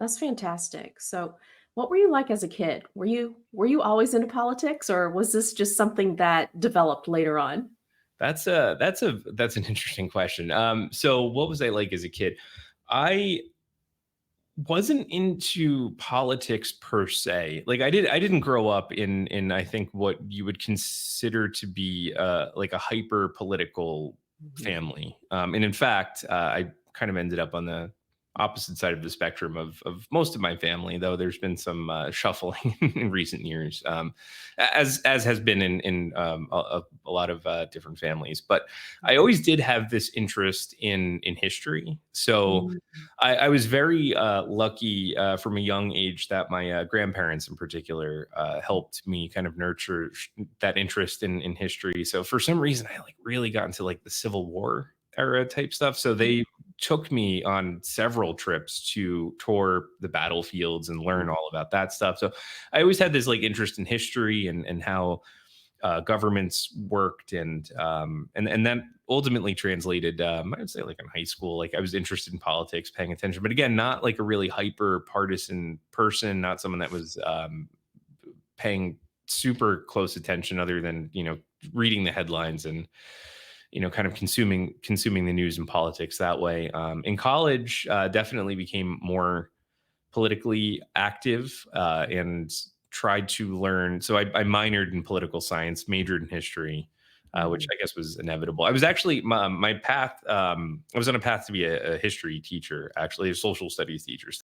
That's fantastic. So, what were you like as a kid? Were you always into politics, or was this just something that developed later on? That's an interesting question. So what was I like as a kid? I wasn't into politics per se. Like I didn't grow up in I think what you would consider to be like a hyper political Mhm. family. And in fact, I kind of ended up on the opposite side of the spectrum of most of my family, though there's been some shuffling in recent years, as has been in a lot of different families. But I always did have this interest in history, so Mhm. I was very lucky from a young age that my grandparents, in particular, helped me kind of nurture that interest in history. So for some reason, I like really got into like the Civil War era type stuff. So they took me on several trips to tour the battlefields and learn all about that stuff. So I always had this like interest in history and how governments worked, and then ultimately translated. I would say like in high school, like I was interested in politics, paying attention, but again, not like a really hyper partisan person, not someone that was paying super close attention, other than reading the headlines and kind of consuming the news and politics that way. In college, definitely became more politically active and tried to learn. So I minored in political science, majored in history, which Mhm. I guess was inevitable. I was actually my path. I was on a path to be a history teacher, actually a social studies teacher.